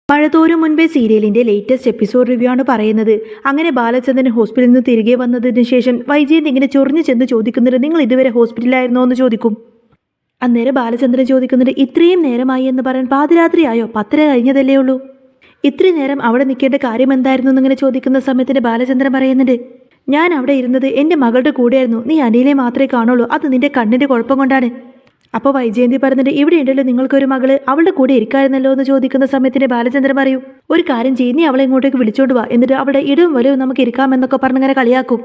മഴതോരും മുൻപേ സീരിയലിന്റെ latest episode review ആണ് പറയുന്നത്. അങ്ങനെ ബാലചന്ദ്രൻ ഹോസ്പിറ്റലിൽ നിന്ന് തിരികെ വന്നതിന് ശേഷം വൈജയന്തി ഇങ്ങനെ ചൊറിഞ്ഞു ചെന്ന് ചോദിക്കുന്നുണ്ട്, നിങ്ങൾ ഇതുവരെ ഹോസ്പിറ്റലിലായിരുന്നോ എന്ന് ചോദിക്കും. അന്നേരം ബാലചന്ദ്രൻ ചോദിക്കുന്നുണ്ട്, ഇത്രയും നേരമായി എന്ന് പറയാൻ പാതിരാത്രിയായോ? 10:30 കഴിഞ്ഞതല്ലേ ഉള്ളൂ. ഇത്രയും നേരം അവിടെ നിൽക്കേണ്ട കാര്യം എന്തായിരുന്നു എന്നിങ്ങനെ ചോദിക്കുന്ന സമയത്തിന് ബാലചന്ദ്രൻ പറയുന്നുണ്ട്, ഞാൻ അവിടെ ഇരുന്നത് എൻ്റെ മകളുടെ കൂടെയായിരുന്നു. നീ അനിലെ മാത്രമേ കാണുള്ളൂ. അത് നിന്റെ കണ്ണിൻ്റെ കുഴപ്പം കൊണ്ടാണ്. അപ്പോൾ വൈജയന്തി പറഞ്ഞിട്ട്, ഇവിടെ ഉണ്ടല്ലോ നിങ്ങൾക്കൊരു മകള്, അവളുടെ കൂടെ ഇരിക്കായിരുന്നല്ലോ എന്ന് ചോദിക്കുന്ന സമയത്തിന് ബാലചന്ദ്രൻ പറയും, ഒരു കാര്യം ചെയ്യും, നീ അവളെ ഇങ്ങോട്ടേക്ക് വിളിച്ചോണ്ട് വാ, എന്നിട്ട് അവിടെ ഇടവും വലവും നമുക്ക് ഇരിക്കാമെന്നൊക്കെ പറഞ്ഞിങ്ങനെ കളിയാക്കും.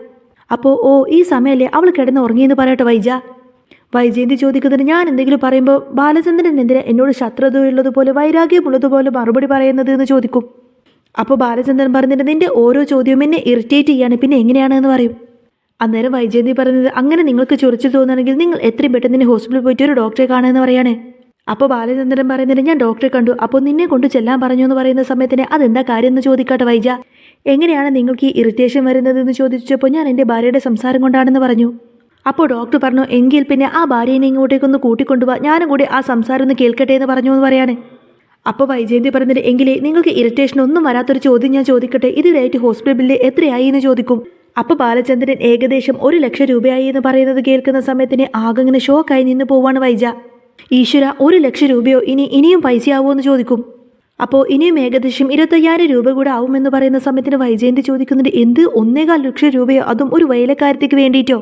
അപ്പോൾ ഈ സമയമല്ലേ അവൾ കിടന്ന് ഉറങ്ങിയെന്ന് പറയട്ടെ വൈജയന്തി ചോദിക്കുന്നതിന്, ഞാൻ എന്തെങ്കിലും പറയുമ്പോൾ ബാലചന്ദ്രൻ എന്തിനാ എന്നോട് ശത്രുതയുള്ളതുപോലെ വൈരാഗ്യമുള്ളതുപോലെ മറുപടി പറയുന്നത് എന്ന് ചോദിക്കും. അപ്പോൾ ബാലചന്ദ്രൻ പറഞ്ഞിട്ട്, നിന്റെ ഓരോ ചോദ്യവും എന്നെ ഇറിറ്റേറ്റ് ചെയ്യാണ്, പിന്നെ എങ്ങനെയാണെന്ന് പറയും. അന്നേരം വൈജയന്തി പറഞ്ഞത്, അങ്ങനെ നിങ്ങൾക്ക് ചൊറിച്ചു തോന്നുകയാണെങ്കിൽ നിങ്ങൾ എത്രയും പെട്ടെന്ന് ഹോസ്പിറ്റലിൽ പോയിട്ട് ഒരു ഡോക്ടറെ കാണുമെന്ന് പറയാണ്. അപ്പോൾ ബാലചന്ദ്രൻ പറയുന്നത്, ഞാൻ ഡോക്ടറെ കണ്ടു, അപ്പോൾ നിന്നെ കൊണ്ട് ചെല്ലാൻ പറഞ്ഞു എന്ന് പറയുന്ന സമയത്തിന് അതെന്താ കാര്യം എന്ന് ചോദിക്കാട്ടെ വൈജ, എങ്ങനെയാണ് നിങ്ങൾക്ക് ഈ ഇറിറ്റേഷൻ വരുന്നത് എന്ന് ചോദിച്ചപ്പോൾ ഞാൻ എൻ്റെ ഭാര്യയുടെ സംസാരം കൊണ്ടാണെന്ന് പറഞ്ഞു. അപ്പോൾ ഡോക്ടർ പറഞ്ഞു, എങ്കിൽ പിന്നെ ആ ഭാര്യനെ ഇങ്ങോട്ടേക്കൊന്ന് കൂട്ടിക്കൊണ്ടുപോവാ, ഞാനും കൂടി ആ സംസാരം ഒന്ന് കേൾക്കട്ടെ എന്ന് പറഞ്ഞു എന്ന് പറയാണ്. അപ്പോൾ വൈജയന്തി പറഞ്ഞിട്ട്, എങ്കിലേ നിങ്ങൾക്ക് ഇറിറ്റേഷൻ ഒന്നും വരാത്തൊരു ചോദ്യം ഞാൻ ചോദിക്കട്ടെ, ഇതിലായിട്ട് ഹോസ്പിറ്റൽ ബില്ല് എത്രയായി എന്ന് ചോദിക്കും. അപ്പോൾ ബാലചന്ദ്രൻ ഏകദേശം 1,00,000 രൂപയായി എന്ന് പറയുന്നത് കേൾക്കുന്ന സമയത്തിന് ആകെങ്ങനെ ഷോക്കായി നിന്ന് പോവാണ് വൈജ. ഈശ്വര, 1,00,000 രൂപയോ? ഇനിയും പൈസയാവുമോ എന്ന് ചോദിക്കും. അപ്പോൾ ഇനിയും ഏകദേശം 25,000 രൂപ കൂടെ ആവുമെന്ന് പറയുന്ന സമയത്തിന് വൈജയന്തി ചോദിക്കുന്നുണ്ട്, എന്ത് 1,4 ലക്ഷം രൂപയോ? അതും ഒരു വേലക്കാരത്തേക്ക് വേണ്ടിയിട്ടോ?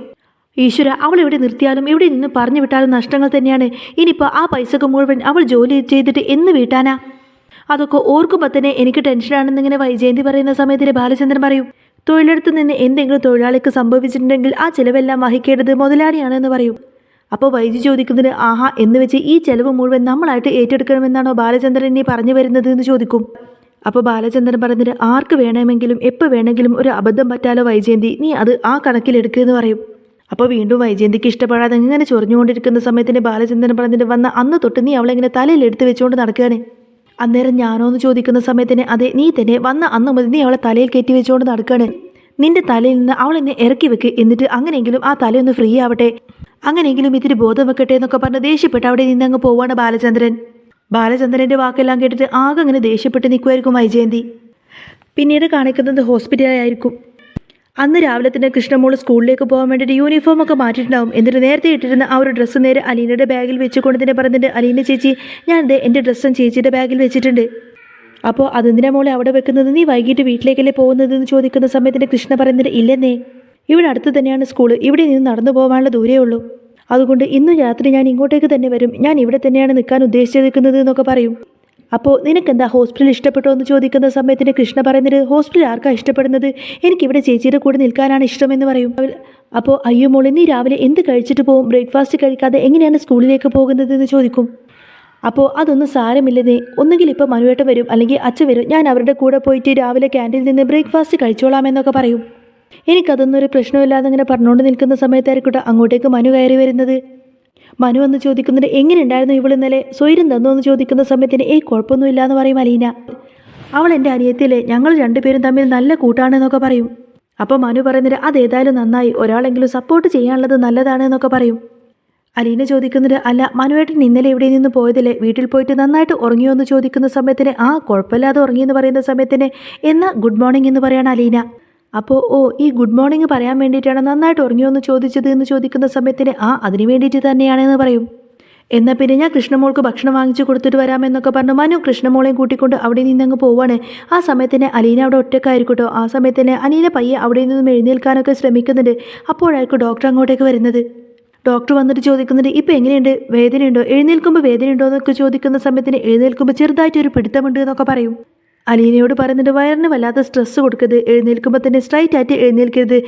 ഈശ്വര, അവൾ എവിടെ നിർത്തിയാലും ഇവിടെ നിന്ന് പറഞ്ഞു വിട്ടാലും നഷ്ടങ്ങൾ തന്നെയാണ്. ഇനിയിപ്പോൾ ആ പൈസക്ക് മുഴുവൻ അവൾ ജോലി ചെയ്തിട്ട് എന്ന് വീട്ടാനാ? അതൊക്കെ ഓർക്കുമ്പോൾ തന്നെ എനിക്ക് ടെൻഷനാണെന്നിങ്ങനെ വൈജയന്തി പറയുന്ന സമയത്തിന് ബാലചന്ദ്രൻ പറയും, തൊഴിലെടുത്ത് നിന്ന് എന്തെങ്കിലും തൊഴിലാളിക്ക് സംഭവിച്ചിട്ടുണ്ടെങ്കിൽ ആ ചിലവെല്ലാം വഹിക്കേണ്ടത് മുതലാളിയാണെന്ന് പറയും. അപ്പോൾ വൈജി ചോദിക്കുന്നതിന്, ആഹാ, എന്ന് വെച്ച് ഈ ചിലവ് മുഴുവൻ നമ്മളായിട്ട് ഏറ്റെടുക്കണമെന്നാണോ ബാലചന്ദ്രൻ ഇനി പറഞ്ഞു വരുന്നത് എന്ന് ചോദിക്കും. അപ്പോൾ ബാലചന്ദ്രൻ പറഞ്ഞിട്ട്, ആർക്ക് വേണമെങ്കിലും എപ്പോൾ വേണമെങ്കിലും ഒരു അബദ്ധം പറ്റാലോ വൈജയന്തി, നീ അത് ആ കണക്കിലെടുക്കുമെന്ന് പറയും. അപ്പോൾ വീണ്ടും വൈജയന്തിക്ക് ഇഷ്ടപ്പെടാതെ ഇങ്ങനെ ചൊറിഞ്ഞുകൊണ്ടിരിക്കുന്ന സമയത്തിന് ബാലചന്ദ്രൻ പറഞ്ഞിട്ട്, വന്ന അന്ന് തൊട്ട് നീ അവളെ ഇങ്ങനെ തലയിൽ എടുത്ത് വെച്ചുകൊണ്ട് നടക്കുകയാണ്. അന്നേരം ഞാനോ എന്ന് ചോദിക്കുന്ന സമയത്തിന്, അതെ, നീ തന്നെ വന്ന അന്ന് മുതൽ നീ അവളെ തലയിൽ കയറ്റി വെച്ചുകൊണ്ട് നടക്കുകയാണ്. നിന്റെ തലയിൽ നിന്ന് അവളെന്നെ ഇറക്കി വെക്ക്, എന്നിട്ട് അങ്ങനെയെങ്കിലും ആ തലയൊന്ന് ഫ്രീ ആവട്ടെ, അങ്ങനെയെങ്കിലും ഇത്തിരി ബോധം വെക്കട്ടെ എന്നൊക്കെ പറഞ്ഞ് ദേഷ്യപ്പെട്ട് അവിടെ നിന്ന് അങ്ങ് പോവാണ് ബാലചന്ദ്രൻ. ബാലചന്ദ്രൻ്റെ വാക്കെല്ലാം കേട്ടിട്ട് ആകെ അങ്ങനെ ദേഷ്യപ്പെട്ട് നിൽക്കുമായിരിക്കും വൈജയന്തി. പിന്നീട് കാണിക്കുന്നത് ഹോസ്പിറ്റലായിരിക്കും. അന്ന് രാവിലെ തന്നെ കൃഷ്ണമോൾ സ്കൂളിലേക്ക് പോകാൻ വേണ്ടിയിട്ട് യൂണിഫോമൊക്കെ മാറ്റിയിട്ടുണ്ടാവും. എന്നിട്ട് നേരത്തെ ഇട്ടിരുന്ന ആ ഒരു ഡ്രസ്സ് നേരെ അലീനയുടെ ബാഗിൽ വെച്ചുകൊണ്ട് തന്നെ പറഞ്ഞിട്ട്, അലീന ചേച്ചി, ഞാൻ എൻ്റെ ഡ്രസ്സും ചേച്ചിയുടെ ബാഗിൽ വെച്ചിട്ടുണ്ട്. അപ്പോൾ അതെന്തിനാ മോളെ അവിടെ വെക്കുന്നത്? നീ വൈകിട്ട് വീട്ടിലേക്കല്ലേ പോകുന്നതെന്ന് ചോദിക്കുന്ന സമയത്തിന് കൃഷ്ണ പറയുന്നത്, ഇല്ലെന്നേ, ഇവിടെ അടുത്ത് തന്നെയാണ് സ്കൂൾ, ഇവിടെ നിന്ന് നടന്നു പോകാനുള്ള ദൂരേ ഉള്ളൂ. അതുകൊണ്ട് ഇന്ന് രാത്രി ഞാൻ ഇങ്ങോട്ടേക്ക് തന്നെ വരും, ഞാൻ ഇവിടെ തന്നെയാണ് നിൽക്കാൻ ഉദ്ദേശിച്ചിരിക്കുന്നത് എന്നൊക്കെ പറയും. അപ്പോൾ നിനക്കെന്താ ഹോസ്പിറ്റൽ ഇഷ്ടപ്പെട്ടോ എന്ന് ചോദിക്കുന്ന സമയത്തിന് കൃഷ്ണ പറയുന്നത്, ഹോസ്പിറ്റൽ ആർക്കാണ് ഇഷ്ടപ്പെടുന്നത്? എനിക്കിവിടെ ചേച്ചിയുടെ കൂടെ നിൽക്കാനാണ് ഇഷ്ടമെന്ന് പറയും. അപ്പോൾ അയ്യോ മോളെ, നീ രാവിലെ എന്ത് കഴിച്ചിട്ട് പോകും? ബ്രേക്ക്ഫാസ്റ്റ് കഴിക്കാതെ എങ്ങനെയാണ് സ്കൂളിലേക്ക് പോകുന്നത് എന്ന് ചോദിക്കും. അപ്പോൾ അതൊന്നും സാരമില്ലതേ, ഒന്നുകിൽ ഇപ്പോൾ മനുവേട്ടൻ വരും, അല്ലെങ്കിൽ അച്ഛൻ വരും, ഞാൻ അവരുടെ കൂടെ പോയിട്ട് രാവിലെ ക്യാൻറ്റീനിൽ നിന്ന് ബ്രേക്ക്ഫാസ്റ്റ് കഴിച്ചോളാമെന്നൊക്കെ പറയും. എനിക്കതൊന്നും ഒരു പ്രശ്നമില്ലാതെ ഇങ്ങനെ പറഞ്ഞുകൊണ്ട് നിൽക്കുന്ന സമയത്തായിരിക്കട്ടെ അങ്ങോട്ടേക്ക് മനു കയറി വരുന്നത്. മനു വന്ന് ചോദിക്കുന്നത്, എങ്ങനെ ഉണ്ടായിരുന്നു ഇവൾ ഇന്നലെ? സ്വൈരം തന്നോ എന്ന് ചോദിക്കുന്ന സമയത്തിന്, കുഴപ്പമൊന്നുമില്ല എന്ന് പറയും അലീന. അവൾ എൻ്റെ അനിയത്തിയല്ലേ, ഞങ്ങൾ രണ്ടുപേരും തമ്മിൽ നല്ല കൂട്ടാണെന്നൊക്കെ പറയും. അപ്പോൾ മനു പറയുന്നത്, അതേതായാലും നന്നായി, ഒരാളെങ്കിലും സപ്പോർട്ട് ചെയ്യാനുള്ളത് നല്ലതാണ് എന്നൊക്കെ പറയും. അലീന ചോദിക്കുന്നത്, അല്ല മനുവേട്ടൻ ഇന്നലെ ഇവിടെ നിന്ന് പോയതല്ലേ, വീട്ടിൽ പോയിട്ട് നന്നായിട്ട് ഉറങ്ങിയോ എന്ന് ചോദിക്കുന്ന സമയത്തിന്, കുഴപ്പമില്ലാതെ ഉറങ്ങിയെന്ന് പറയുന്ന സമയത്തിന്, എന്നാൽ ഗുഡ് മോർണിംഗ് എന്ന് പറയാണ് അലീന. അപ്പോൾ ഈ ഗുഡ് മോർണിംഗ് പറയാൻ വേണ്ടിയിട്ടാണ് നന്നായിട്ട് ഉറങ്ങിയോ എന്ന് ചോദിച്ചത് എന്ന് ചോദിക്കുന്ന സമയത്തിന്, അതിന് വേണ്ടിയിട്ട് തന്നെയാണെന്ന് പറയും. എന്നാൽ പിന്നെ ഞാൻ കൃഷ്ണമോൾക്ക് ഭക്ഷണം വാങ്ങിച്ചു കൊടുത്തിട്ട് വരാമെന്നൊക്കെ പറഞ്ഞു മനു കൃഷ്ണമോളെയും കൂട്ടിക്കൊണ്ട് അവിടെ നിന്നങ്ങ് പോവാണ്. ആ സമയത്തിന് അലീന അവിടെ ഒറ്റക്കായിരിക്കട്ടോ. ആ സമയത്തിന് അലീന പയ്യെ അവിടെ നിന്നും എഴുന്നേൽക്കാനൊക്കെ ശ്രമിക്കുന്നുണ്ട്. അപ്പോഴായിരിക്കും ഡോക്ടർ അങ്ങോട്ടേക്ക് വരുന്നത്. ഡോക്ടർ വന്നിട്ട് ചോദിക്കുന്നുണ്ട്, ഇപ്പോൾ എങ്ങനെയുണ്ട്, വേദനയുണ്ടോ, എഴുന്നേൽക്കുമ്പോൾ വേദനയുണ്ടോ എന്നൊക്കെ ചോദിക്കുന്ന സമയത്തിന് എഴുന്നേൽക്കുമ്പോൾ ചെറുതായിട്ടൊരു പിടുത്തമുണ്ട് എന്നൊക്കെ പറയും. അലീനയോട് പറയുന്നുണ്ട്, വയറിന് വല്ലാത്ത സ്ട്രെസ്സ് കൊടുക്കരുത്, എഴുന്നേൽക്കുമ്പോൾ തന്നെ സ്ട്രൈറ്റ് ആയിട്ട് എഴുന്നേൽക്കരുത്,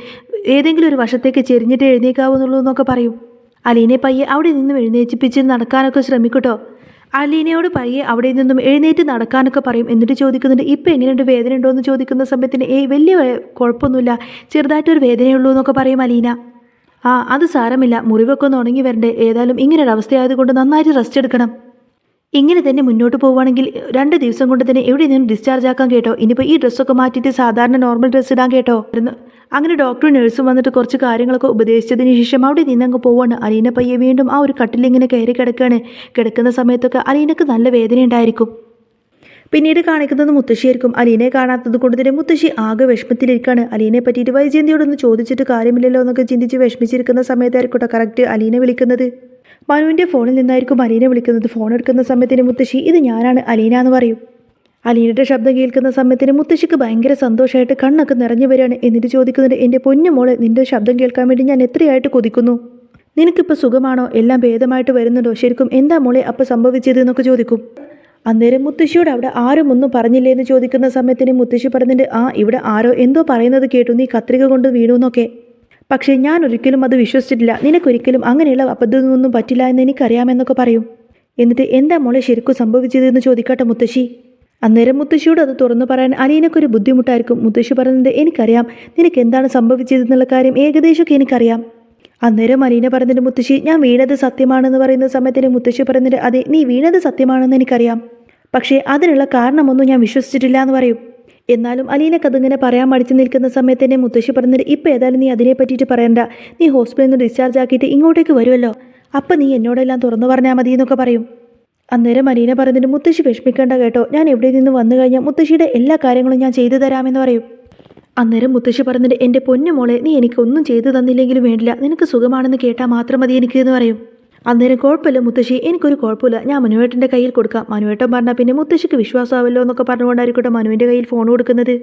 ഏതെങ്കിലും ഒരു വശത്തേക്ക് ചെരിഞ്ഞിട്ട് എഴുന്നേൽക്കാവുന്നുള്ളൂ എന്നൊക്കെ പറയും. അലീനെ പയ്യെ അവിടെ നിന്നും എഴുന്നേൽപ്പിച്ച് നടക്കാനൊക്കെ ശ്രമിക്കട്ടോ. അലീനയോട് പയ്യെ അവിടെ നിന്നും എഴുന്നേറ്റ് നടക്കാനൊക്കെ പറയും. എന്നിട്ട് ചോദിക്കുന്നുണ്ട്, ഇപ്പോൾ എങ്ങനെയുണ്ട്, വേദന ഉണ്ടോ എന്ന് ചോദിക്കുന്ന സമയത്തിന് വലിയ കുഴപ്പമൊന്നുമില്ല, ചെറുതായിട്ടൊരു വേദനയുള്ളൂ എന്നൊക്കെ പറയും അലീന. അത് സാരമില്ല, മുറിവൊക്കെ ഒന്ന് ഉണങ്ങി വരണ്ടേ, ഏതായാലും ഇങ്ങനൊരവസ്ഥയായതുകൊണ്ട് നന്നായിട്ട് റെസ്റ്റ് എടുക്കണം. ഇങ്ങനെ തന്നെ മുന്നോട്ട് പോവുകയാണെങ്കിൽ 2 ദിവസം കൊണ്ട് തന്നെ എവിടെ നിന്നും ഡിസ്ചാർജ് ആക്കാൻ കേട്ടോ. ഇനിയിപ്പോൾ ഈ ഡ്രസ്സൊക്കെ മാറ്റിയിട്ട് സാധാരണ നോർമൽ ഡ്രസ്സ് ഇടാൻ കേട്ടോ. അങ്ങനെ ഡോക്ടറും നഴ്സും വന്നിട്ട് കുറച്ച് കാര്യങ്ങളൊക്കെ ഉപദേശിച്ചതിന് ശേഷം അവിടെ നിന്നങ്ങ് പോവാണ്. അലീന പയ്യെ വീണ്ടും ആ ഒരു കട്ടിലിങ്ങനെ കയറി കിടക്കുകയാണ്. കിടക്കുന്ന സമയത്തൊക്കെ അലീനക്ക് നല്ല വേദന ഉണ്ടായിരിക്കും. പിന്നീട് കാണിക്കുന്നത് മുത്തശ്ശിയായിരിക്കും. അലീനയെ കാണാത്തത് കൊണ്ട് തന്നെ മുത്തശ്ശി ആകെ വിഷമത്തിലിരിക്കുകയാണ്. അലീനയെ പറ്റിയിട്ട് വൈജയന്തിയോടൊന്ന് ചോദിച്ചിട്ട് കാര്യമില്ലല്ലോ എന്നൊക്കെ ചിന്തിച്ച് വിഷമിച്ചിരിക്കുന്ന സമയത്തായിരിക്കട്ടെ കറക്റ്റ് അലീനെ വിളിക്കുന്നത്. മനുവിൻ്റെ ഫോണിൽ നിന്നായിരിക്കും അലീനെ വിളിക്കുന്നത്. ഫോൺ എടുക്കുന്ന സമയത്തിന് മുത്തശ്ശി ഇത് ഞാനാണ് അലീന എന്ന് പറയും. അലീനയുടെ ശബ്ദം കേൾക്കുന്ന സമയത്തിന് മുത്തശ്ശിക്ക് ഭയങ്കര സന്തോഷമായിട്ട് കണ്ണൊക്കെ നിറഞ്ഞു വരികയാണ്. എന്നിട്ട് ചോദിക്കുന്നുണ്ട്, എൻ്റെ പൊന്നു മോളെ, നിൻ്റെ ശബ്ദം കേൾക്കാൻ വേണ്ടി ഞാൻ എത്രയായിട്ട് കൊതിക്കുന്നു. നിനക്കിപ്പോൾ സുഖമാണോ? എല്ലാം ഭേദമായിട്ട് വരുന്നുണ്ടോ? ശരിക്കും എന്താ മോളെ അപ്പം സംഭവിച്ചത് എന്നൊക്കെ ചോദിക്കും. അന്നേരം മുത്തശ്ശിയോട് അവിടെ ആരും ഒന്നും പറഞ്ഞില്ലേ എന്ന് ചോദിക്കുന്ന സമയത്തിന് മുത്തശ്ശി പറയുന്നുണ്ട്, ഇവിടെ ആരോ എന്തോ പറയുന്നത് കേട്ടു, നീ കത്രിക കൊണ്ട് വീണു എന്നൊക്കെ. പക്ഷേ ഞാൻ ഒരിക്കലും അത് വിശ്വസിച്ചിട്ടില്ല. നിനക്കൊരിക്കലും അങ്ങനെയുള്ള അബദ്ധമൊന്നും പറ്റില്ല എന്ന് എനിക്കറിയാമെന്നൊക്കെ പറയും. എന്നിട്ട് എന്താ മോളെ ശരിക്കും സംഭവിച്ചതെന്ന് ചോദിക്കട്ടെ മുത്തശ്ശി. അന്നേരം മുത്തശ്ശിയോട് അത് തുറന്നു പറയാൻ അലീനക്കൊരു ബുദ്ധിമുട്ടായിരിക്കും. മുത്തശ്ശി പറയുന്നത്, എനിക്കറിയാം നിനക്ക് എന്താണ് സംഭവിച്ചതെന്നുള്ള കാര്യം ഏകദേശമൊക്കെ എനിക്കറിയാം. അന്നേരം അലീന പറയുന്നുണ്ട്, മുത്തശ്ശി ഞാൻ വീണത് സത്യമാണെന്ന് പറയുന്ന സമയത്തിന് മുത്തശ്ശി പറയുന്നുണ്ട്, അതെ നീ വീണത് സത്യമാണെന്ന് എനിക്കറിയാം, പക്ഷേ അതിനുള്ള കാരണമൊന്നും ഞാൻ വിശ്വസിച്ചിട്ടില്ല എന്ന് പറയും. എന്നാലും അലീനക്ക് അതിങ്ങനെ പറയാൻ മടിച്ചു നിൽക്കുന്ന സമയത്ത് തന്നെ മുത്തശ്ശി പറഞ്ഞിട്ട് ഇപ്പം ഏതായാലും നീ അതിനെ പറ്റിയിട്ട് പറയണ്ട, നീ ഹോസ്പിറ്റലിൽ നിന്ന് ഡിസ്ചാർജ് ആക്കിയിട്ട് ഇങ്ങോട്ടേക്ക് വരുമല്ലോ, അപ്പം നീ എന്നോടെല്ലാം തുറന്നു പറഞ്ഞാൽ മതി എന്നൊക്കെ പറയും. അന്നേരം അലീന പറഞ്ഞിട്ട് മുത്തശ്ശി വിഷമിക്കേണ്ട കേട്ടോ, ഞാൻ എവിടെ നിന്ന് വന്നു കഴിഞ്ഞാൽ മുത്തശ്ശിയുടെ എല്ലാ കാര്യങ്ങളും ഞാൻ ചെയ്തു തരാമെന്ന് പറയും. അന്നേരം മുത്തശ്ശി പറഞ്ഞിട്ട് എൻ്റെ പൊന്നു മോളെ, നീ എനിക്കൊന്നും ചെയ്തു തന്നില്ലെങ്കിലും വേണ്ടില്ല, നിനക്ക് സുഖമാണെന്ന് കേട്ടാൽ മാത്രം മതി എനിക്ക് എന്ന് പറയും. അന്നേരം കുഴപ്പമില്ല മുത്തശ്ശി, എനിക്കൊരു കുഴപ്പമില്ല, ഞാൻ മനുവേട്ടൻ്റെ കയ്യിൽ കൊടുക്കാം. മനുവേട്ടൻ പറഞ്ഞാൽ പിന്നെ മുത്തശ്ശിക്ക് വിശ്വാസമാവല്ലോ എന്നൊക്കെ പറഞ്ഞുകൊണ്ടായിരിക്കട്ടെ മനുവിൻ്റെ കയ്യിൽ ഫോൺ കൊടുക്കുന്നത്.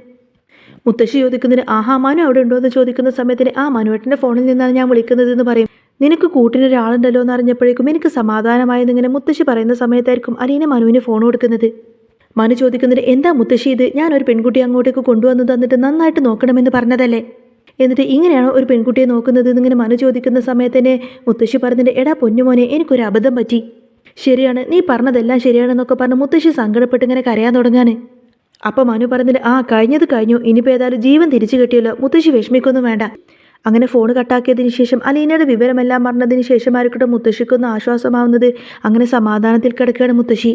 മുത്തശ്ശി ചോദിക്കുന്നതിന് ആഹാ മനു അവിടെ ഉണ്ടോ എന്ന് ചോദിക്കുന്ന സമയത്തിന് മനുവേട്ടൻ്റെ ഫോണിൽ നിന്നാണ് ഞാൻ വിളിക്കുന്നത് എന്ന് പറയും. നിനക്ക് കൂട്ടിനൊരാളുണ്ടല്ലോ എന്ന് അറിഞ്ഞപ്പോഴേക്കും എനിക്ക് സമാധാനമായെന്നിങ്ങനെ മുത്തശ്ശി പറയുന്ന സമയത്തായിരിക്കും അലീന മനുവിന് ഫോൺ കൊടുക്കുന്നത്. മനു ചോദിക്കുന്നത്, എന്താ മുത്തശ്ശി ഇത്, ഞാനൊരു പെൺകുട്ടി അങ്ങോട്ടേക്ക് കൊണ്ടുവന്ന് തന്നിട്ട് നന്നായിട്ട് നോക്കണമെന്ന് പറഞ്ഞതല്ലേ, എന്നിട്ട് ഇങ്ങനെയാണോ ഒരു പെൺകുട്ടിയെ നോക്കുന്നത് എന്നിങ്ങനെ മനു ചോദിക്കുന്ന സമയത്ത് തന്നെ മുത്തശ്ശി പറഞ്ഞിട്ട്, എടാ പൊന്നുമോനെ എനിക്കൊരു അബദ്ധം പറ്റി, ശരിയാണ് നീ പറഞ്ഞതെല്ലാം ശരിയാണെന്നൊക്കെ പറഞ്ഞ് മുത്തശ്ശി സങ്കടപ്പെട്ട് ഇങ്ങനെ കരയാൻ തുടങ്ങാൻ. അപ്പോൾ മനു പറഞ്ഞിട്ട്, കഴിഞ്ഞത് കഴിഞ്ഞു, ഇനിയിപ്പോൾ ഏതായാലും ജീവൻ തിരിച്ചു കിട്ടിയല്ലോ, മുത്തശ്ശി വിഷമിക്കൊന്നും വേണ്ട. അങ്ങനെ ഫോൺ കട്ടാക്കിയതിന് ശേഷം അലീനയുടെ വിവരമെല്ലാം പറഞ്ഞതിന് ശേഷമായിരിക്കട്ടെ മുത്തശ്ശിക്കൊന്ന് ആശ്വാസമാവുന്നത്. അങ്ങനെ സമാധാനത്തിൽ കിടക്കുകയാണ് മുത്തശ്ശി.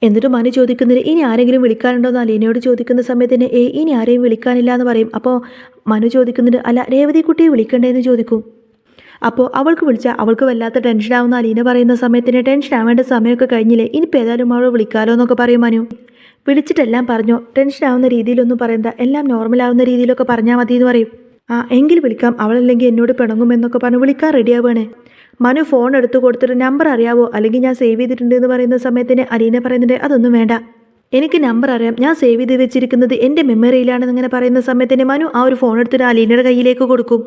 എന്നിട്ട് മനു ചോദിക്കുന്നത്, ഇനി ആരെങ്കിലും വിളിക്കാനുണ്ടോ എന്ന് അലീനയോട് ചോദിക്കുന്ന സമയത്ത് തന്നെ ഇനി ആരെയും വിളിക്കാനില്ല എന്ന് പറയും. അപ്പോൾ മനു ചോദിക്കുന്നുണ്ട്, അല്ല രേവതി കുട്ടിയെ വിളിക്കണ്ടേന്ന് ചോദിക്കും. അപ്പോൾ അവൾക്ക് വിളിച്ചാൽ അവൾക്ക് വല്ലാത്ത ടെൻഷനാവുന്ന അലീന പറയുന്ന സമയത്തിന് ടെൻഷൻ ആവേണ്ട സമയമൊക്കെ കഴിഞ്ഞില്ലേ, ഇനിയിപ്പോൾ ഏതായാലും അവൾ വിളിക്കാലോ എന്നൊക്കെ പറയും മനു. വിളിച്ചിട്ടെല്ലാം പറഞ്ഞോ, ടെൻഷനാവുന്ന രീതിയിലൊന്നും പറയണ്ട, എല്ലാം നോർമലാവുന്ന രീതിയിലൊക്കെ പറഞ്ഞാൽ മതി എന്ന് പറയും. എങ്കിൽ വിളിക്കാം, അവളല്ലെങ്കിൽ എന്നോട് പിണങ്ങുമെന്നൊക്കെ പറഞ്ഞ് വിളിക്കാൻ റെഡിയാവുകയാണ്. മനു ഫോൺ എടുത്തു കൊടുത്തിട്ട് നമ്പർ അറിയാവോ, അല്ലെങ്കിൽ ഞാൻ സേവ് ചെയ്തിട്ടുണ്ട് എന്ന് പറയുന്ന സമയത്തിന് അലീന പറയുന്നുണ്ട്, അതൊന്നും വേണ്ട, എനിക്ക് നമ്പർ അറിയാം, ഞാൻ സേവ് ചെയ്ത് വെച്ചിരിക്കുന്നത് എൻ്റെ മെമ്മറിയിലാണെന്ന് ഇങ്ങനെ പറയുന്ന സമയത്തിന് മനു ആ ഒരു ഫോൺ എടുത്തിട്ട് അലീനയുടെ കയ്യിലേക്ക് കൊടുക്കും.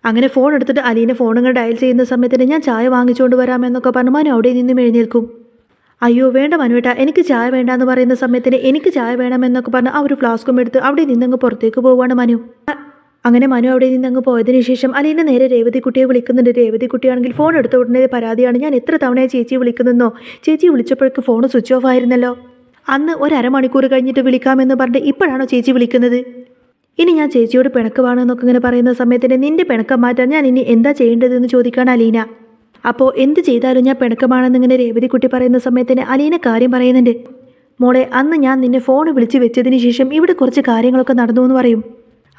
അങ്ങനെ ഫോൺ എടുത്തിട്ട് അലീന ഫോണുകൾ ഡയൽ ചെയ്യുന്ന സമയത്തിന് ഞാൻ ചായ വാങ്ങിച്ചുകൊണ്ട് വരാമെന്നൊക്കെ പറഞ്ഞ് മനു അവിടെ നിന്നും എഴുന്നേൽക്കും. അയ്യോ വേണ്ട മനുവേട്ടാ, എനിക്ക് ചായ വേണ്ട എന്ന് പറയുന്ന സമയത്തിന് എനിക്ക് ചായ വേണമെന്നൊക്കെ പറഞ്ഞ് ആ ഒരു ഫ്ലാസ്കും എടുത്ത് അവിടെ നിന്നങ്ങ് പുറത്തേക്ക് പോവുകയാണ് മനു. അങ്ങനെ മനു അവിടെ നിന്ന് അങ്ങ് പോയതിനു ശേഷം അലീന നേരെ രേവതി കുട്ടിയെ വിളിക്കുന്നുണ്ട്. രേവതി കുട്ടിയാണെങ്കിൽ ഫോൺ എടുത്ത ഉടനെ പരാതിയാണ്, ഞാൻ എത്ര തവണയാണ് ചേച്ചിയെ വിളിക്കുന്നതെന്നോ, ചേച്ചി വിളിച്ചപ്പോഴേക്ക് ഫോൺ സ്വിച്ച് ഓഫ് ആയിരുന്നല്ലോ, അന്ന് ഒരു അരമണിക്കൂർ കഴിഞ്ഞിട്ട് വിളിക്കാമെന്ന് പറഞ്ഞിട്ട് ഇപ്പോഴാണോ ചേച്ചി വിളിക്കുന്നത്, ഇനി ഞാൻ ചേച്ചിയോട് പിണക്കമാണെന്നൊക്കെ ഇങ്ങനെ പറയുന്ന സമയത്തിന് നിന്റെ പിണക്കം മാറ്റാൻ ഞാൻ ഇനി എന്താ ചെയ്യേണ്ടതെന്ന് ചോദിക്കുകയാണ് അലീന. അപ്പോൾ എന്ത് ചെയ്താലും ഞാൻ പിണക്കമാണെന്നിങ്ങനെ രേവതി കുട്ടി പറയുന്ന സമയത്തിന് അലീന കാര്യം പറയുന്നുണ്ട്. മോളെ അന്ന് ഞാൻ നിന്നെ ഫോൺ വിളിച്ച് വെച്ചതിന് ശേഷം ഇവിടെ കുറച്ച് കാര്യങ്ങളൊക്കെ നടന്നു എന്ന് പറയും.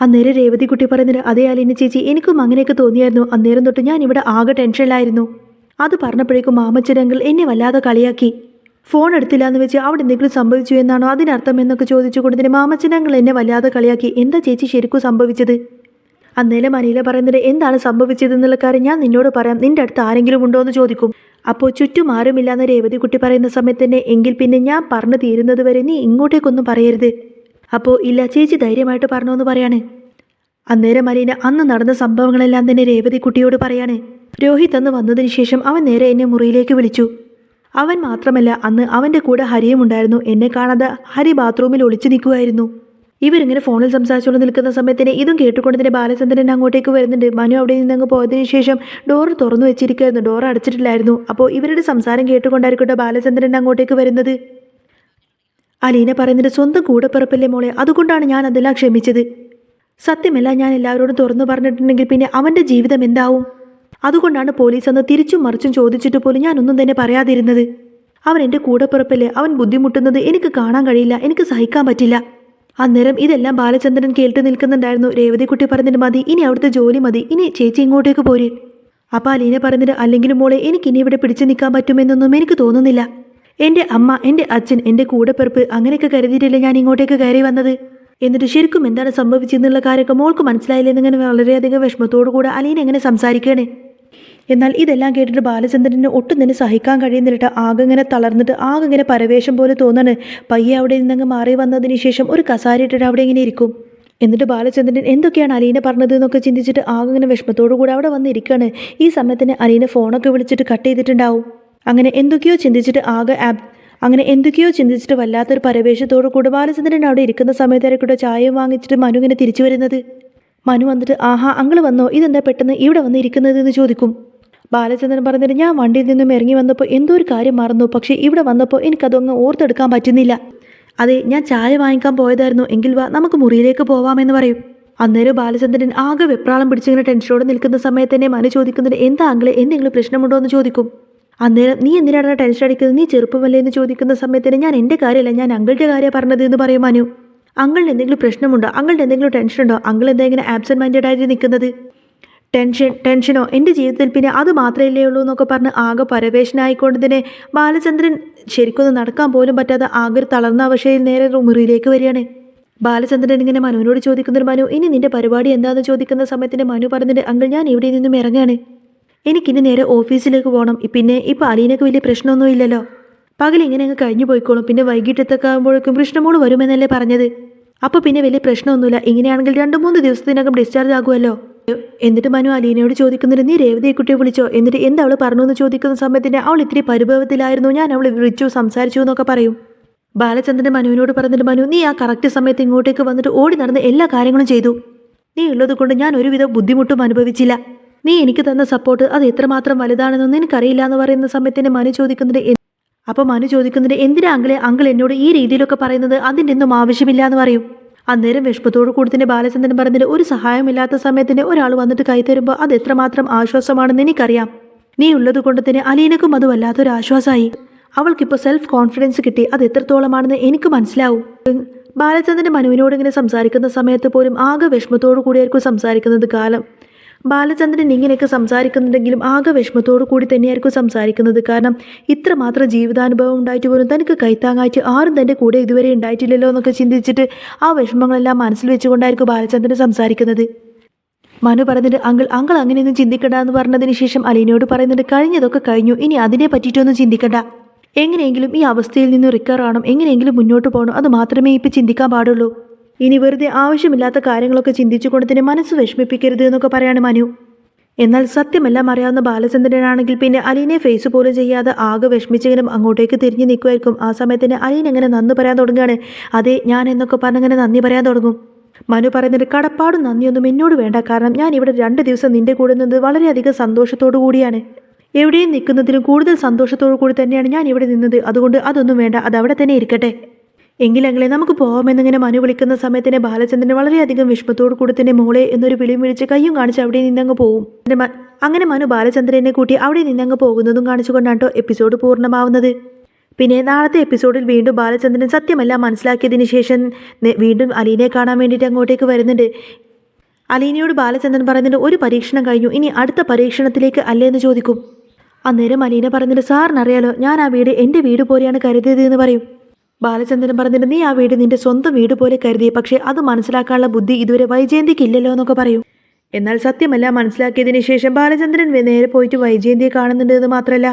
അന്നേരം രേവതി കുട്ടി പറയുന്നത്, അതേ അലീന ചേച്ചി എനിക്കും അങ്ങനെയൊക്കെ തോന്നിയായിരുന്നു, അന്നേരം തൊട്ട് ഞാൻ ഇവിടെ ആകെ ടെൻഷനിലായിരുന്നു, അത് പറഞ്ഞപ്പോഴേക്കും മാമച്ചനങ്കിൾ എന്നെ വല്ലാതെ കളിയാക്കി, ഫോൺ എടുത്തില്ല എന്ന് വെച്ച് അവിടെ എന്തെങ്കിലും സംഭവിച്ചു എന്നാണോ അതിനർത്ഥം എന്നൊക്കെ ചോദിച്ചുകൊണ്ട് തന്നെ മാമച്ചനങ്കിൾ എന്നെ വല്ലാതെ കളിയാക്കി, എന്താ ചേച്ചി ശരിക്കും സംഭവിച്ചത്. അന്നേരം അനീല പറയുന്നത്, എന്താണ് സംഭവിച്ചതെന്നുള്ള കാര്യം ഞാൻ നിന്നോട് പറയാം, നിന്റെ അടുത്ത് ആരെങ്കിലും ഉണ്ടോ എന്ന് ചോദിക്കും. അപ്പോൾ ചുറ്റും ആരുമില്ലാന്ന് രേവതി കുട്ടി പറയുന്ന സമയത്ത് തന്നെ, എങ്കിൽ പിന്നെ ഞാൻ പറഞ്ഞു തീരുന്നത് വരെ നീ ഇങ്ങോട്ടേക്കൊന്നും പറയരുത്. അപ്പോൾ ഇല്ല ചേച്ചി ധൈര്യമായിട്ട് പറഞ്ഞോ എന്ന് പറയാണ്. അന്നേരം അലീന അന്ന് നടന്ന സംഭവങ്ങളെല്ലാം തന്നെ രേവതി കുട്ടിയോട് പറയാണ്. രോഹിത് അന്ന് വന്നതിന് ശേഷം അവൻ നേരെ എന്നെ മുറിയിലേക്ക് വിളിച്ചു. അവൻ മാത്രമല്ല അന്ന് അവൻ്റെ കൂടെ ഹരിയും ഉണ്ടായിരുന്നു. എന്നെ കാണാതെ ഹരി ബാത്റൂമിൽ ഒളിച്ചു നിൽക്കുമായിരുന്നു. ഇവരിങ്ങനെ ഫോണിൽ സംസാരിച്ചുകൊണ്ട് നിൽക്കുന്ന സമയത്തിന് ഇതും കേട്ടുകൊണ്ട് തന്നെ ബാലചന്ദ്രൻ അങ്ങോട്ടേക്ക് വരുന്നുണ്ട്. മനു അവിടെ നിന്നങ്ങ് പോയതിനു ശേഷം ഡോർ തുറന്നു വെച്ചിരിക്കുകയായിരുന്നു, ഡോർ അടച്ചിട്ടില്ലായിരുന്നു. അപ്പോൾ ഇവരുടെ സംസാരം കേട്ടുകൊണ്ടായിരിക്കട്ടെ ബാലചന്ദ്രൻ അങ്ങോട്ടേക്ക് വരുന്നത്. അലീന പറയുന്നത്, സ്വന്തം കൂടെപ്പിറപ്പല്ലേ മോളെ, അതുകൊണ്ടാണ് ഞാൻ അതെല്ലാം ക്ഷമിച്ചത്. സത്യമല്ല ഞാൻ എല്ലാവരോടും തുറന്നു പറഞ്ഞിട്ടുണ്ടെങ്കിൽ പിന്നെ അവൻ്റെ ജീവിതം എന്താവും, അതുകൊണ്ടാണ് പോലീസ് അന്ന് തിരിച്ചും മറിച്ചും ചോദിച്ചിട്ട് പോലും ഞാനൊന്നും തന്നെ പറയാതിരുന്നത്. അവൻ എൻ്റെ കൂടെപ്പിറപ്പല്ലേ, അവൻ ബുദ്ധിമുട്ടുന്നത് എനിക്ക് കാണാൻ കഴിയില്ല, എനിക്ക് സഹിക്കാൻ പറ്റില്ല. അന്നേരം ഇതെല്ലാം ബാലചന്ദ്രൻ കേട്ട് നിൽക്കുന്നുണ്ടായിരുന്നു. രേവതി കുട്ടി പറഞ്ഞിട്ട്, മതി ഇനി അവിടുത്തെ ജോലി മതി, ഇനി ചേച്ചി ഇങ്ങോട്ടേക്ക് പോര്. അപ്പോൾ അലീന പറഞ്ഞിട്ട്, അല്ലെങ്കിലും മോളെ എനിക്കിനി ഇവിടെ പിടിച്ചു നിൽക്കാൻ പറ്റുമെന്നൊന്നും എനിക്ക് തോന്നുന്നില്ല, എൻ്റെ അമ്മ, എൻ്റെ അച്ഛൻ, എൻ്റെ കൂടെപ്പിറപ്പ് അങ്ങനെയൊക്കെ കരുതിയിട്ടല്ലേ ഞാൻ ഇങ്ങോട്ടേക്ക് കയറി വന്നത്. എന്നിട്ട് ശരിക്കും എന്താണ് സംഭവിച്ചെന്നുള്ള കാര്യമൊക്കെ മോൾക്ക് മനസ്സിലായില്ലെന്നിങ്ങനെ വളരെയധികം വിഷമത്തോടു കൂടെ അലീന എങ്ങനെ സംസാരിക്കുകയാണ്. എന്നാൽ ഇതെല്ലാം കേട്ടിട്ട് ബാലചന്ദ്രന് ഒട്ടും തന്നെ സഹിക്കാൻ കഴിയുന്നില്ല. ആകെ ഇങ്ങനെ തളർന്നിട്ട് ആകെ ഇങ്ങനെ പരവേശം പോലെ തോന്നാണ്. പയ്യെ അവിടെ നിന്നങ്ങ് മാറി വന്നതിന് ശേഷം ഒരു കസാര ഇട്ടിട്ട് അവിടെ ഇങ്ങനെ ഇരിക്കും. എന്നിട്ട് ബാലചന്ദ്രൻ എന്തൊക്കെയാണ് അലീന പറഞ്ഞത് എന്നൊക്കെ ചിന്തിച്ചിട്ട് ആകെ ഇങ്ങനെ വിഷമത്തോടു കൂടെ അവിടെ വന്നിരിക്കുകയാണ്. ഈ സമയത്തിന് അലീന ഫോണൊക്കെ വിളിച്ചിട്ട് കട്ട് ചെയ്തിട്ടുണ്ടാവും. അങ്ങനെ എന്തൊക്കെയോ ചിന്തിച്ചിട്ട് വല്ലാത്തൊരു പരവേശത്തോടു കൂടെ ബാലചന്ദ്രൻ അവിടെ ഇരിക്കുന്ന സമയത്തായിരിക്കും ചായയും വാങ്ങിച്ചിട്ട് മനു ഇങ്ങനെ തിരിച്ചു വരുന്നത്. മനു വന്നിട്ട് ആഹാ അങ്കിള് വന്നോ, ഇതെന്താ പെട്ടെന്ന് ഇവിടെ വന്ന് ഇരിക്കുന്നത് എന്ന് ചോദിക്കും. ബാലചന്ദ്രൻ പറഞ്ഞിട്ട് ഞാൻ വണ്ടിയിൽ നിന്നും ഇറങ്ങി വന്നപ്പോൾ എന്തോ ഒരു കാര്യം മറന്നു, പക്ഷേ ഇവിടെ വന്നപ്പോൾ എനിക്കതൊന്ന് ഓർത്തെടുക്കാൻ പറ്റുന്നില്ല. അതെ, ഞാൻ ചായ വാങ്ങിക്കാൻ പോയതായിരുന്നു, എങ്കിൽ വാ നമുക്ക് മുറിയിലേക്ക് പോവാമെന്ന് പറയും. അന്നേരം ബാലചന്ദ്രൻ ആകെ വെപ്രാളം പിടിച്ചിങ്ങനെ ടെൻഷനോടെ നിൽക്കുന്ന സമയത്ത് തന്നെ മനു ചോദിക്കുന്നത് എന്താ അങ്കിളെ, എന്തെങ്കിലും പ്രശ്നമുണ്ടോ എന്ന് ചോദിക്കും. അന്നേരം നീ എന്തിനാണ് ടെൻഷൻ അടിക്കുന്നത്, നീ ചെറുപ്പമല്ലേ എന്ന് ചോദിക്കുന്ന സമയത്തിന് ഞാൻ എൻ്റെ കാര്യമല്ല, ഞാൻ അങ്കിളുടെ കാര്യമാണ് പറഞ്ഞത് എന്ന് പറയും മനു. അങ്കിളിന് എന്തെങ്കിലും പ്രശ്നമുണ്ടോ, അങ്കിളുടെ എന്തെങ്കിലും ടെൻഷൻ ഉണ്ടോ, അങ്കിൾ എന്താ ഇങ്ങനെ ആബ്സെൻറ്റ് മൈൻഡഡ് ആയിട്ട് നിൽക്കുന്നത്? ടെൻഷനോ, എൻ്റെ ജീവിതത്തിൽ പിന്നെ അത് മാത്രമല്ലേ ഉള്ളൂ എന്നൊക്കെ പറഞ്ഞ് ആകെ പരവേശനായിക്കൊണ്ട് തന്നെ ബാലചന്ദ്രൻ ശരിക്കൊന്നും നടക്കാൻ പോലും പറ്റാതെ ആകെ ഒരു തളർന്ന അവശയിൽ നേരെ മുറിയിലേക്ക് വരികയാണ്. ബാലചന്ദ്രൻ ഇങ്ങനെ മനുവിനോട് ചോദിക്കുന്നൊരു മനു ഇനി നിന്റെ പരിപാടി എന്താണെന്ന് ചോദിക്കുന്ന സമയത്തിന് മനു പറഞ്ഞിട്ട് അങ്കിൾ ഞാൻ ഇവിടെ നിന്നും ഇറങ്ങുകയാണ്, എനിക്കിനി നേരെ ഓഫീസിലേക്ക് പോകണം. പിന്നെ ഇപ്പോൾ അലീനക്ക് വലിയ പ്രശ്നമൊന്നും ഇല്ലല്ലോ, പകൽ ഇങ്ങനെ അങ്ങ് കഴിഞ്ഞു പോയിക്കോളും, പിന്നെ വൈകിട്ടത്തൊക്കെ ആകുമ്പോഴേക്കും കൃഷ്ണമോള് വരുമെന്നല്ലേ പറഞ്ഞത്, അപ്പോൾ പിന്നെ വലിയ പ്രശ്നമൊന്നുമില്ല, ഇങ്ങനെയാണെങ്കിൽ 2-3 ദിവസത്തിനകം ഡിസ്ചാർജ് ആകുമല്ലോ. എന്നിട്ട് മനു അലീനയോട് ചോദിക്കുന്നത് നീ രേവതിയെ കുട്ടിയെ വിളിച്ചോ, എന്നിട്ട് എന്താ അവൾ പറഞ്ഞു എന്ന് ചോദിക്കുന്ന സമയത്തിന് അവൾ ഇത്തിരി പരിഭവത്തിലായിരുന്നു, ഞാൻ അവളെ വിളിച്ചു സംസാരിച്ചു എന്നൊക്കെ പറയും. ബാലചന്ദ്രൻ മനുവിനോട് പറഞ്ഞിട്ട് മനു നീ ആ കറക്റ്റ് സമയത്ത് ഇങ്ങോട്ടേക്ക് വന്നിട്ട് ഓടി നടന്ന് എല്ലാ കാര്യങ്ങളും ചെയ്തു, നീ ഉള്ളത് കൊണ്ട് ഞാൻ ഒരുവിധ ബുദ്ധിമുട്ടും അനുഭവിച്ചില്ല, നീ എനിക്ക് തന്ന സപ്പോർട്ട് അത് എത്രമാത്രം വലുതാണെന്നൊന്നും എനിക്കറിയില്ല എന്ന് പറയുന്ന സമയത്തിന് മനു ചോദിക്കുന്നത് എന്തിനാ അങ്കിൾ എന്നോട് ഈ രീതിയിലൊക്കെ പറയുന്നത്, അതിൻ്റെ ഒന്നും ആവശ്യമില്ല എന്ന് പറയും. അന്നേരം വിഷമത്തോടു കൂടി തന്നെ ബാലചന്ദ്രൻ പറഞ്ഞിട്ട് ഒരു സഹായമില്ലാത്ത സമയത്തിന് ഒരാൾ വന്നിട്ട് കൈ തരുമ്പോൾ അത് എത്രമാത്രം ആശ്വാസമാണെന്ന് എനിക്കറിയാം, നീ ഉള്ളത് കൊണ്ട് തന്നെ അലീനക്കും അത് വല്ലാത്തൊരു ആശ്വാസമായി, അവൾക്കിപ്പോൾ സെൽഫ് കോൺഫിഡൻസ് കിട്ടി, അത് എത്രത്തോളമാണെന്ന് എനിക്ക് മനസ്സിലാവും. ബാലചന്ദ്രൻ മനുവിനോട് ഇങ്ങനെ സംസാരിക്കുന്ന സമയത്ത് പോലും ആകെ വിഷമത്തോടു കൂടിയായിരിക്കും സംസാരിക്കുന്നത്. ബാലചന്ദ്രൻ ഇങ്ങനെയൊക്കെ സംസാരിക്കുന്നുണ്ടെങ്കിലും ആകെ വിഷമത്തോടു കൂടി തന്നെയായിരിക്കും സംസാരിക്കുന്നത്. കാരണം ഇത്രമാത്രം ജീവിതാനുഭവം ഉണ്ടായിട്ട് പോലും തനിക്ക് കൈത്താങ്ങായിട്ട് ആരും തൻ്റെ കൂടെ ഇതുവരെ ഉണ്ടായിട്ടില്ലല്ലോ എന്നൊക്കെ ചിന്തിച്ചിട്ട് ആ വിഷമങ്ങളെല്ലാം മനസ്സിൽ വെച്ചുകൊണ്ടായിരിക്കും ബാലചന്ദ്രൻ സംസാരിക്കുന്നത്. മനു പറഞ്ഞിട്ട് അങ്കിൾ അങ്ങനെയൊന്നും ചിന്തിക്കണ്ട എന്ന് പറഞ്ഞതിന് ശേഷം അലീനയോട് പറയുന്നുണ്ട് കഴിഞ്ഞതൊക്കെ കഴിഞ്ഞു, ഇനി അതിനെ പറ്റിയിട്ടൊന്നും ചിന്തിക്കണ്ട, എങ്ങനെയെങ്കിലും ഈ അവസ്ഥയിൽ നിന്ന് റിക്കവർ ആവണം, എങ്ങനെയെങ്കിലും മുന്നോട്ട് പോകണം, അത് മാത്രമേ ഇപ്പം ചിന്തിക്കാൻ പാടുള്ളൂ, ഇനി വെറുതെ ആവശ്യമില്ലാത്ത കാര്യങ്ങളൊക്കെ ചിന്തിച്ചുകൊണ്ട് തന്നെ മനസ്സ് വിഷമിപ്പിക്കരുത് എന്നൊക്കെ പറയാണ് മനു. എന്നാൽ സത്യമെല്ലാം അറിയാവുന്ന ബാലചന്ദ്രനാണെങ്കിൽ പിന്നെ അലീനെ ഫേസ് പോലും ചെയ്യാതെ ആകെ വിഷമിച്ചെങ്കിലും അങ്ങോട്ടേക്ക് തിരിഞ്ഞു നിൽക്കുമായിരിക്കും. ആ സമയത്തിന് അലീൻ എങ്ങനെ നന്ദി പറയാൻ തുടങ്ങുകയാണ്. അതെ ഞാൻ എന്നൊക്കെ പറഞ്ഞങ്ങനെ നന്ദി പറയാൻ തുടങ്ങും. മനു പറയുന്നത് കടപ്പാടും നന്ദിയൊന്നും എന്നോട് വേണ്ട, കാരണം ഞാൻ ഇവിടെ 2 ദിവസം നിന്റെ കൂടെ നിന്നത് വളരെയധികം സന്തോഷത്തോടു കൂടിയാണ്, എവിടെയും നിൽക്കുന്നതിലും കൂടുതൽ സന്തോഷത്തോടു കൂടി തന്നെയാണ് ഞാൻ ഇവിടെ നിന്നത്, അതുകൊണ്ട് അതൊന്നും വേണ്ട, അത് അവിടെ തന്നെ ഇരിക്കട്ടെ, എങ്കിലെങ്കിലേ നമുക്ക് പോകാമെന്നിങ്ങനെ മനു വിളിക്കുന്ന സമയത്തിന് ബാലചന്ദ്രൻ വളരെയധികം വിഷമത്തോടു കൂടി തന്നെ മോളെ എന്നൊരു വിളിയും വിളിച്ച് കയ്യും കാണിച്ച് അവിടെ നിന്നങ്ങ് പോവും. അങ്ങനെ മനു ബാലചന്ദ്രനെ കൂട്ടി അവിടെ നിന്നങ്ങ് പോകുന്നതും കാണിച്ചുകൊണ്ടാണ് എപ്പിസോഡ് പൂർണ്ണമാവുന്നത്. പിന്നെ നാളത്തെ എപ്പിസോഡിൽ വീണ്ടും ബാലചന്ദ്രൻ സത്യമെല്ലാം മനസ്സിലാക്കിയതിന് ശേഷം വീണ്ടും അലീനയെ കാണാൻ വേണ്ടിയിട്ട് അങ്ങോട്ടേക്ക് വരുന്നുണ്ട്. അലീനയോട് ബാലചന്ദ്രൻ പറയുന്നുണ്ട് ഒരു പരീക്ഷണം കഴിഞ്ഞു, ഇനി അടുത്ത പരീക്ഷണത്തിലേക്ക് അല്ലേ എന്ന് ചോദിക്കും. അന്നേരം അലീന പറഞ്ഞിട്ട് സാറിനറിയാലോ ഞാൻ ആ വീട് എൻ്റെ വീട് പോലെയാണ് കരുതിയത് എന്ന് പറയും. ബാലചന്ദ്രൻ പറഞ്ഞിട്ട് നീ ആ വീട് നിന്റെ സ്വന്തം വീട് പോലെ കരുതി, പക്ഷേ അത് മനസ്സിലാക്കാനുള്ള ബുദ്ധി ഇതുവരെ വൈജയന്തിക്ക് ഇല്ലല്ലോ എന്നൊക്കെ പറയും. എന്നാൽ സത്യമെല്ലാം മനസ്സിലാക്കിയതിന് ശേഷം ബാലചന്ദ്രൻ നേരെ പോയിട്ട് വൈജയന്തിയെ കാണുന്നുണ്ട് എന്ന് മാത്രമല്ല